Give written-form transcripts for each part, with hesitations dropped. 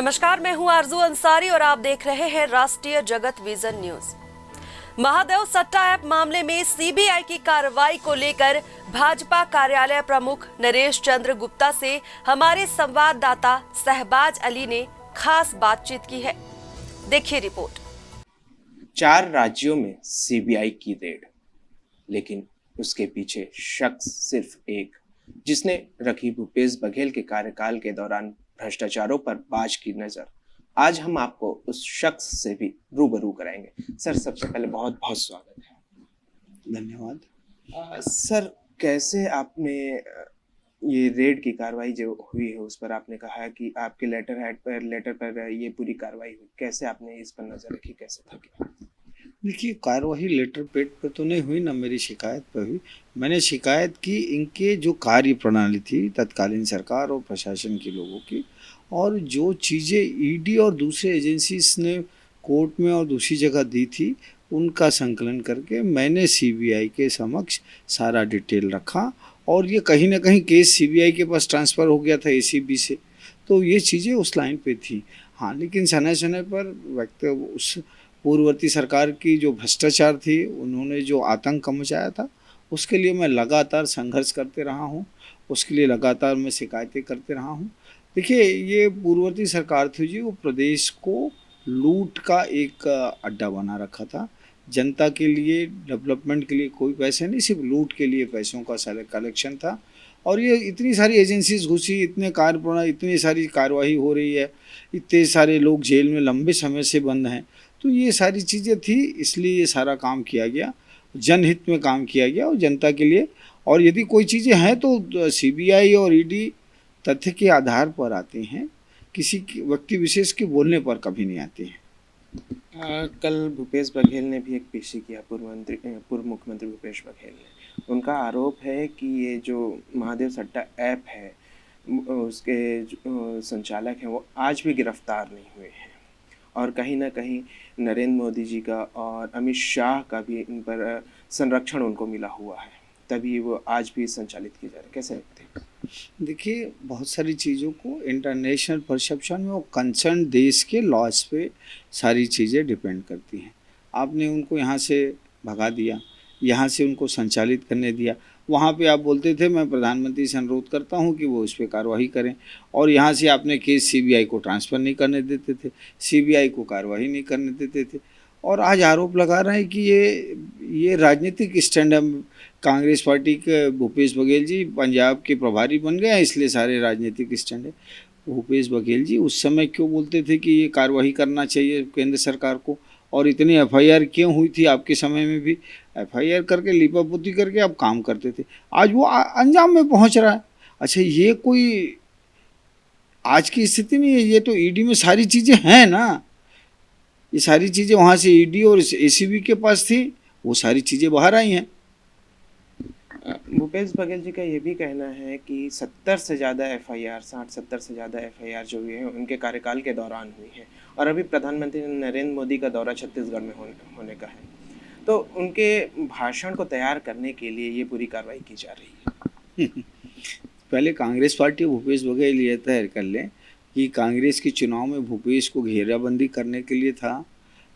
नमस्कार, मैं हूं आरजू अंसारी और आप देख रहे हैं राष्ट्रीय जगत विजन न्यूज। महादेव सट्टा ऐप मामले में सीबीआई की कार्रवाई को लेकर भाजपा कार्यालय प्रमुख नरेश चंद्र गुप्ता से हमारे संवाददाता सहबाज अली ने खास बातचीत की है। देखिए रिपोर्ट। 4 राज्यों में सीबीआई की रेड, लेकिन उसके पीछे शख्स सिर्फ एक, जिसने रखी भूपेश बघेल के कार्यकाल के दौरान भ्रष्टाचारों पर बाज की नजर। आज हम आपको उस शख्स से भी रूबरू कराएंगे। सर, सबसे पहले बहुत बहुत स्वागत है। धन्यवाद। सर, कैसे आपने ये रेड की कार्रवाई जो हुई है उस पर आपने कहा कि आपके लेटर पर ये पूरी कार्रवाई हुई, कैसे आपने इस पर नजर रखी, कैसे था क्या? देखिए, कार्रवाई लेटर पेड पे तो नहीं हुई, ना मेरी शिकायत पर हुई। मैंने शिकायत की इनके जो कार्य प्रणाली थी तत्कालीन सरकार और प्रशासन के लोगों की, और जो चीज़ें ईडी और दूसरे एजेंसीज ने कोर्ट में और दूसरी जगह दी थी उनका संकलन करके मैंने सीबीआई के समक्ष सारा डिटेल रखा। और ये कहीं ना कहीं केस सीबीआई के पास ट्रांसफ़र हो गया था एसीबी से, तो ये चीज़ें उस लाइन पे थी। हाँ, लेकिन समय समय पर उस पूर्ववर्ती सरकार की जो भ्रष्टाचार थी, उन्होंने जो आतंक मचाया था, उसके लिए मैं लगातार संघर्ष करते रहा हूँ, उसके लिए लगातार मैं शिकायतें करते रहा हूँ। देखिए, ये पूर्ववर्ती सरकार थी जी, वो प्रदेश को लूट का एक अड्डा बना रखा था। जनता के लिए, डेवलपमेंट के लिए कोई पैसे नहीं, सिर्फ लूट के लिए पैसों का सारे कलेक्शन था। और ये इतनी सारी एजेंसीज घुसी, इतने कार्यप्रणाली, इतनी सारी कार्रवाई हो रही है, इतने सारे लोग जेल में लंबे समय से बंद हैं, तो ये सारी चीज़ें थी, इसलिए ये सारा काम किया गया, जनहित में काम किया गया और जनता के लिए। और यदि कोई चीज़ें हैं तो सीबीआई और ईडी तथ्य के आधार पर आते हैं, किसी व्यक्ति विशेष के बोलने पर कभी नहीं आते हैं। कल भूपेश बघेल ने भी एक पेशी किया, पूर्व मुख्यमंत्री भूपेश बघेल ने। उनका आरोप है कि ये जो महादेव सट्टा ऐप है उसके जो संचालक हैं वो आज भी गिरफ्तार नहीं हुए हैं, और कहीं ना कहीं नरेंद्र मोदी जी का और अमित शाह का भी इन पर संरक्षण उनको मिला हुआ है, तभी वो आज भी संचालित किए जा रहे हैं। कैसे लगते हैं? देखिए, बहुत सारी चीज़ों को इंटरनेशनल परसेप्शन में वो कंसर्न देश के लॉज पे सारी चीज़ें डिपेंड करती हैं। आपने उनको यहाँ से भगा दिया, यहाँ से उनको संचालित करने दिया, वहाँ पे आप बोलते थे मैं प्रधानमंत्री से अनुरोध करता हूँ कि वो इस पर कार्रवाई करें, और यहाँ से आपने केस सीबीआई को ट्रांसफ़र नहीं करने देते थे, सीबीआई को कार्रवाई नहीं करने देते थे, और आज आरोप लगा रहे हैं कि ये राजनीतिक स्टैंड है। कांग्रेस पार्टी के भूपेश बघेल जी पंजाब के प्रभारी बन गए हैं, इसलिए सारे राजनीतिक स्टैंड है। भूपेश बघेल जी उस समय क्यों बोलते थे कि ये कार्रवाई करना चाहिए केंद्र सरकार को, और इतनी एफआईआर क्यों हुई थी आपके समय में भी? एफआईआर करके लीपापोती करके आप काम करते थे, आज वो अंजाम में पहुंच रहा है। अच्छा, ये कोई आज की स्थिति नहीं है, ये तो ईडी में सारी चीज़ें हैं ना, ये सारी चीज़ें वहाँ से ईडी और एसीबी के पास थी, वो सारी चीज़ें बाहर आई हैं। भूपेश बघेल जी का ये भी कहना है कि 70 से ज़्यादा एफआईआर, 60-70 से ज़्यादा एफआईआर जो हुई है उनके कार्यकाल के दौरान हुई है, और अभी प्रधानमंत्री नरेंद्र मोदी का दौरा छत्तीसगढ़ में होने का है, तो उनके भाषण को तैयार करने के लिए ये पूरी कार्रवाई की जा रही है। पहले कांग्रेस पार्टी भूपेश बघेल ये तय कर लें कि कांग्रेस के चुनाव में भूपेश को घेराबंदी करने के लिए था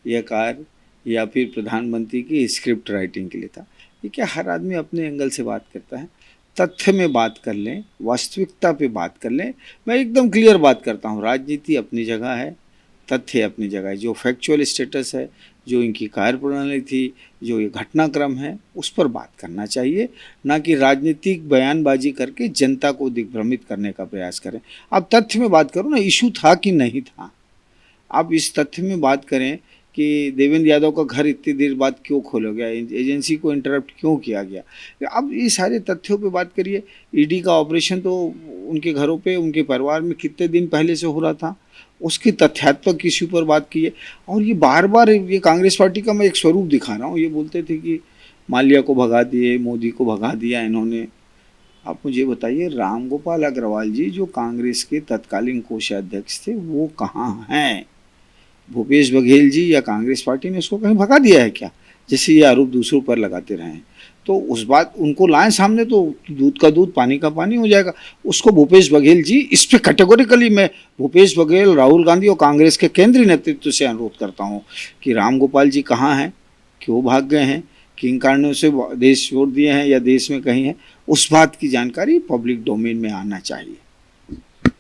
यह कार्य, या फिर प्रधानमंत्री की स्क्रिप्ट राइटिंग के लिए था। ये क्या, हर आदमी अपने एंगल से बात करता है। तथ्य में बात कर लें, वास्तविकता पे बात कर लें। मैं एकदम क्लियर बात करता हूँ, राजनीति अपनी जगह है, तथ्य अपनी जगह है। जो फैक्चुअल स्टेटस है, जो इनकी कार्यप्रणाली थी, जो ये घटनाक्रम है, उस पर बात करना चाहिए, ना कि राजनीतिक बयानबाजी करके जनता को दिग्भ्रमित करने का प्रयास करें। आप तथ्य में बात करो ना, इशू था कि नहीं था। आप इस तथ्य में बात करें कि देवेंद्र यादव का घर इतनी देर बाद क्यों खोला गया, एजेंसी को इंटरप्ट क्यों किया गया। अब ये सारे तथ्यों पे बात करिए। ईडी का ऑपरेशन तो उनके घरों पे, उनके परिवार में कितने दिन पहले से हो रहा था, उसकी तथ्यात्मक इश्यू पर बात की है। और ये बार बार ये कांग्रेस पार्टी का मैं एक स्वरूप दिखा रहा हूँ। ये बोलते थे कि माल्या को भगा दिए, मोदी को भगा दिया इन्होंने। आप मुझे बताइए, रामगोपाल अग्रवाल जी जो कांग्रेस के तत्कालीन कोषाध्यक्ष थे, वो कहाँ हैं? भूपेश बघेल जी या कांग्रेस पार्टी ने उसको कहीं भगा दिया है क्या, जैसे ये आरोप दूसरों पर लगाते रहे हैं? तो उस बात उनको लाएं सामने तो दूध का दूध पानी का पानी हो जाएगा। उसको भूपेश बघेल जी, इस पे कैटेगोरिकली मैं भूपेश बघेल, राहुल गांधी और कांग्रेस के केंद्रीय नेतृत्व से अनुरोध करता हूँ कि राम गोपाल जी कहाँ हैं, क्यों भाग गए हैं, किन कारणों से देश छोड़ दिए हैं या देश में कहीं है, उस बात की जानकारी पब्लिक डोमेन में आना चाहिए।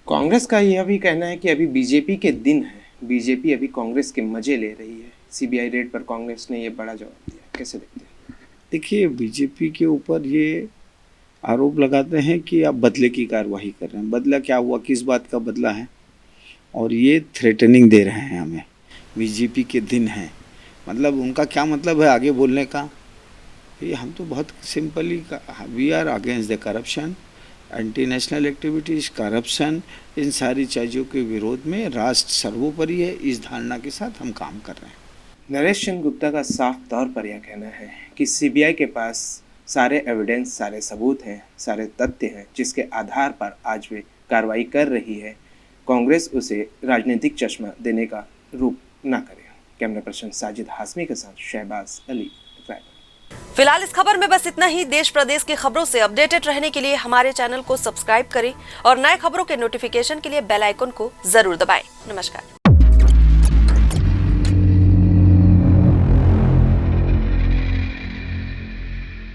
कांग्रेस का यह भी कहना है कि अभी बीजेपी के दिन है, बीजेपी अभी कांग्रेस के मजे ले रही है। सीबीआई रेड पर कांग्रेस ने ये बड़ा जवाब दिया, कैसे देखते हैं? देखिए, बीजेपी के ऊपर ये आरोप लगाते हैं कि आप बदले की कार्रवाई कर रहे हैं। बदला क्या हुआ, किस बात का बदला है? और ये थ्रेटनिंग दे रहे हैं हमें। बीजेपी के दिन हैं, मतलब उनका क्या मतलब है आगे बोलने का? ये हम तो बहुत simply, we are against the corruption, anti national activities, corruption, इन सारी चीज़ों के विरोध में राष्ट्र सर्वोपरि है, इस धारणा के साथ हम काम कर रहे हैं। नरेश चंद्र गुप्ता का साफ तौर पर यह कहना है कि सीबीआई के पास सारे एविडेंस, सारे सबूत हैं, सारे तथ्य हैं, जिसके आधार पर आज वे कार्रवाई कर रही है। कांग्रेस उसे राजनीतिक चश्मा देने का रूप न करे। कैमरा पर्सन साजिद हाशमी के साथ शहबाज अली, रायपुर। फिलहाल इस खबर में बस इतना ही। देश प्रदेश की खबरों से अपडेटेड रहने के लिए हमारे चैनल को सब्सक्राइब करें और नए खबरों के नोटिफिकेशन के लिए बेल आइकन को जरूर दबाएं। नमस्कार।